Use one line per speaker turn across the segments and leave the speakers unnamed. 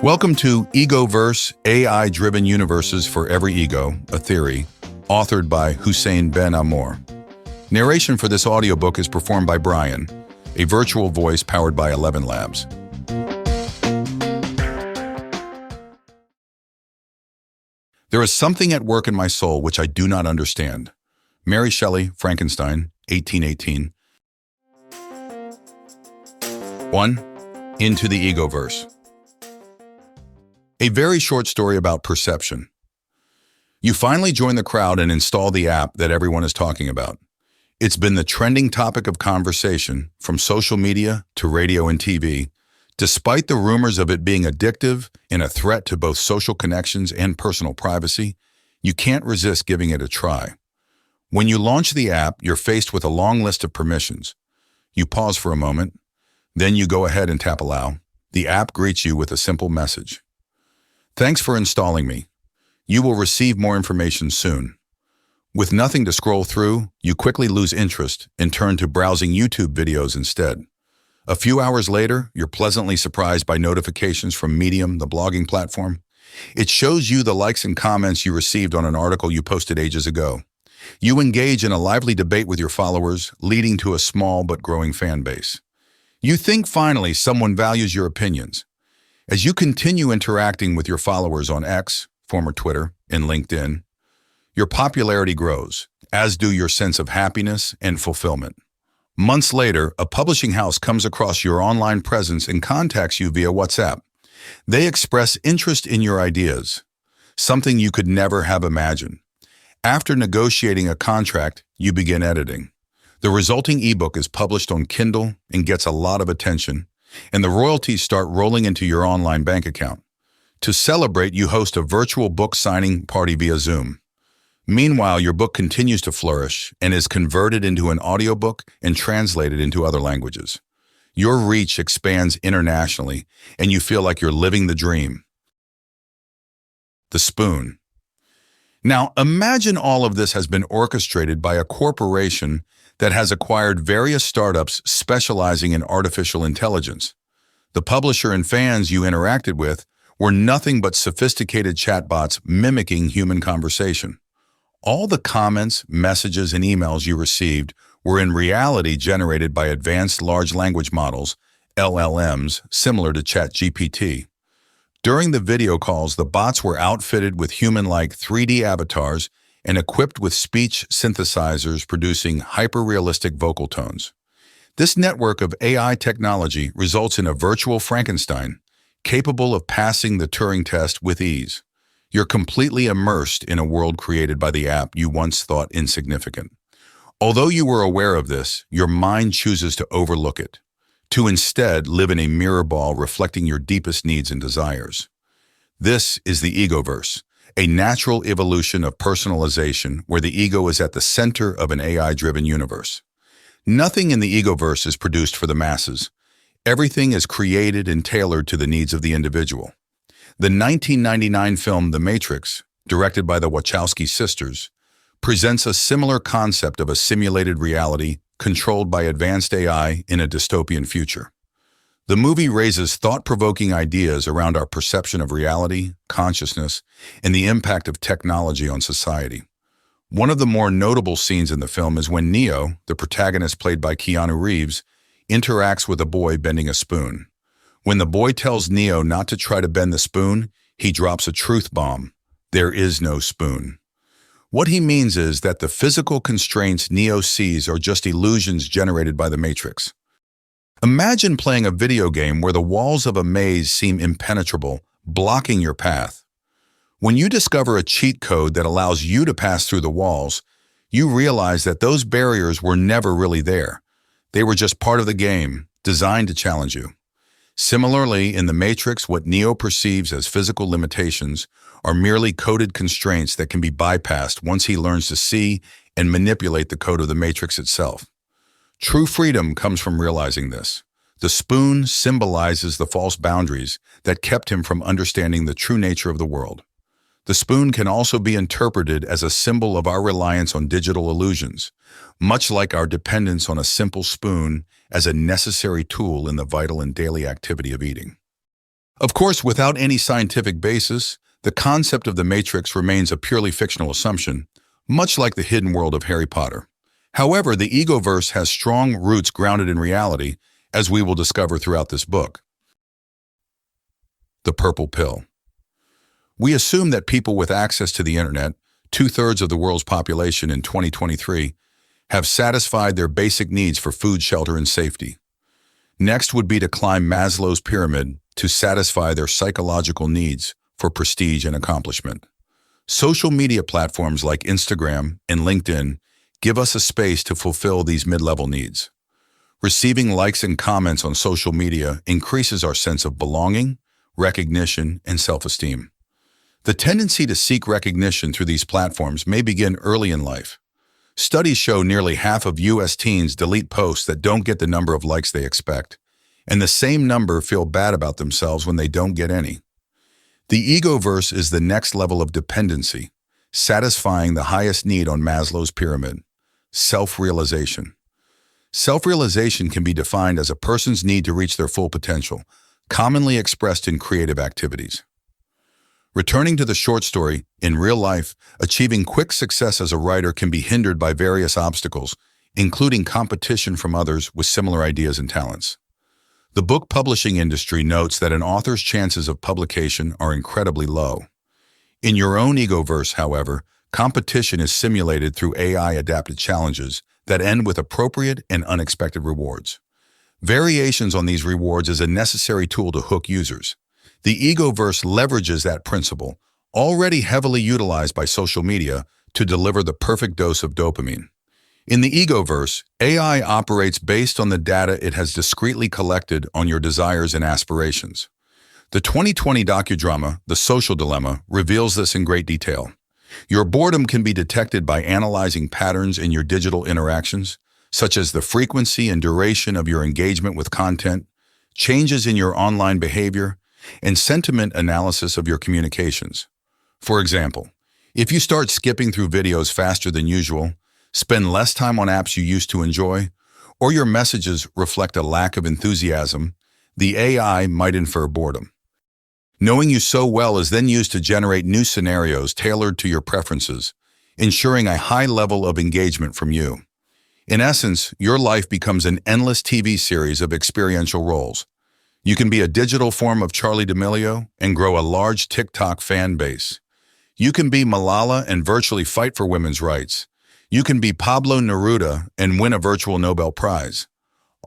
Welcome to Egoverse, AI-driven universes for every ego, a theory, authored by Houssein Ben Amor. Narration for this audiobook is performed by Brian, a virtual voice powered by 11 Labs. There is something at work in my soul which I do not understand. Mary Shelley, Frankenstein, 1818. 1. Into the Egoverse. A very short story about perception. You finally join the crowd and install the app that everyone is talking about. It's been the trending topic of conversation, from social media to radio and TV, despite the rumors of it being addictive and a threat to both social connections and personal privacy. You can't resist giving it a try. When you launch the app, you're faced with a long list of permissions. You pause for a moment, then you go ahead and tap allow. The app greets you with a simple message. Thanks for installing me. You will receive more information soon. With nothing to scroll through, you quickly lose interest and turn to browsing YouTube videos instead. A few hours later, you're pleasantly surprised by notifications from Medium, the blogging platform. It shows you the likes and comments you received on an article you posted ages ago. You engage in a lively debate with your followers, leading to a small but growing fan base. You think finally someone values your opinions. As you continue interacting with your followers on X, former Twitter, and LinkedIn, your popularity grows, as do your sense of happiness and fulfillment. Months later, a publishing house comes across your online presence and contacts you via WhatsApp. They express interest in your ideas, something you could never have imagined. After negotiating a contract, you begin editing. The resulting ebook is published on Kindle and gets a lot of attention, and the royalties start rolling into your online bank account. To celebrate, you host a virtual book signing party via Zoom. Meanwhile, your book continues to flourish and is converted into an audiobook and translated into other languages. Your reach expands internationally, and you feel like you're living the dream. The spoon. Now, imagine all of this has been orchestrated by a corporation that has acquired various startups specializing in artificial intelligence. The publisher and fans you interacted with were nothing but sophisticated chatbots mimicking human conversation. All the comments, messages, and emails you received were in reality generated by advanced large language models, LLMs, similar to ChatGPT. During the video calls, the bots were outfitted with human-like 3D avatars and equipped with speech synthesizers producing hyper-realistic vocal tones. This network of AI technology results in a virtual Frankenstein, capable of passing the Turing test with ease. You're completely immersed in a world created by the app you once thought insignificant. Although you were aware of this, your mind chooses to overlook it, to instead live in a mirror ball reflecting your deepest needs and desires. This is the Egoverse, a natural evolution of personalization where the ego is at the center of an AI-driven universe. Nothing in the Egoverse is produced for the masses. Everything is created and tailored to the needs of the individual. The 1999 film The Matrix, directed by the Wachowski sisters, presents a similar concept of a simulated reality controlled by advanced AI in a dystopian future. The movie raises thought-provoking ideas around our perception of reality, consciousness, and the impact of technology on society. One of the more notable scenes in the film is when Neo, the protagonist played by Keanu Reeves, interacts with a boy bending a spoon. When the boy tells Neo not to try to bend the spoon, he drops a truth bomb. There is no spoon. What he means is that the physical constraints Neo sees are just illusions generated by the Matrix. Imagine playing a video game where the walls of a maze seem impenetrable, blocking your path. When you discover a cheat code that allows you to pass through the walls, you realize that those barriers were never really there. They were just part of the game, designed to challenge you. Similarly, in the Matrix, what Neo perceives as physical limitations are merely coded constraints that can be bypassed once he learns to see and manipulate the code of the Matrix itself. True freedom comes from realizing this. The spoon symbolizes the false boundaries that kept him from understanding the true nature of the world. The spoon can also be interpreted as a symbol of our reliance on digital illusions, much like our dependence on a simple spoon as a necessary tool in the vital and daily activity of eating. Of course, without any scientific basis, the concept of the Matrix remains a purely fictional assumption, much like the hidden world of Harry Potter. However, the Egoverse has strong roots grounded in reality, as we will discover throughout this book. The purple pill. We assume that people with access to the internet, 2/3 of the world's population in 2023, have satisfied their basic needs for food, shelter, and safety. Next would be to climb Maslow's pyramid to satisfy their psychological needs for prestige and accomplishment. Social media platforms like Instagram and LinkedIn give us a space to fulfill these mid-level needs. Receiving likes and comments on social media increases our sense of belonging, recognition, and self-esteem. The tendency to seek recognition through these platforms may begin early in life. Studies show nearly half of U.S. teens delete posts that don't get the number of likes they expect, and the same number feel bad about themselves when they don't get any. The Egoverse is the next level of dependency, satisfying the highest need on Maslow's pyramid: self-realization. Self-realization can be defined as a person's need to reach their full potential, commonly expressed in creative activities. Returning to the short story, in real life, achieving quick success as a writer can be hindered by various obstacles, including competition from others with similar ideas and talents. The book publishing industry notes that an author's chances of publication are incredibly low. In your own Egoverse, however, competition is simulated through AI-adapted challenges that end with appropriate and unexpected rewards. Variations on these rewards is a necessary tool to hook users. The Egoverse leverages that principle, already heavily utilized by social media, to deliver the perfect dose of dopamine. In the Egoverse, AI operates based on the data it has discreetly collected on your desires and aspirations. The 2020 docudrama, The Social Dilemma, reveals this in great detail. Your boredom can be detected by analyzing patterns in your digital interactions, such as the frequency and duration of your engagement with content, changes in your online behavior, and sentiment analysis of your communications. For example, if you start skipping through videos faster than usual, spend less time on apps you used to enjoy, or your messages reflect a lack of enthusiasm, the AI might infer boredom. Knowing you so well is then used to generate new scenarios tailored to your preferences, ensuring a high level of engagement from you. In essence, your life becomes an endless TV series of experiential roles. You can be a digital form of Charli D'Amelio and grow a large TikTok fan base. You can be Malala and virtually fight for women's rights. You can be Pablo Neruda and win a virtual Nobel Prize.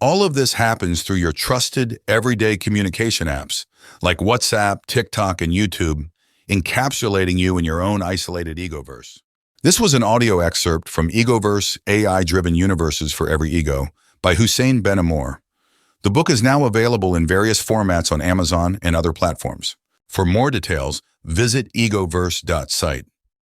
All of this happens through your trusted, everyday communication apps, like WhatsApp, TikTok, and YouTube, encapsulating you in your own isolated Egoverse. This was an audio excerpt from Egoverse, AI-Driven Universes for Every Ego by Houssein Ben Amor. The book is now available in various formats on Amazon and other platforms. For more details, visit egoverse.site.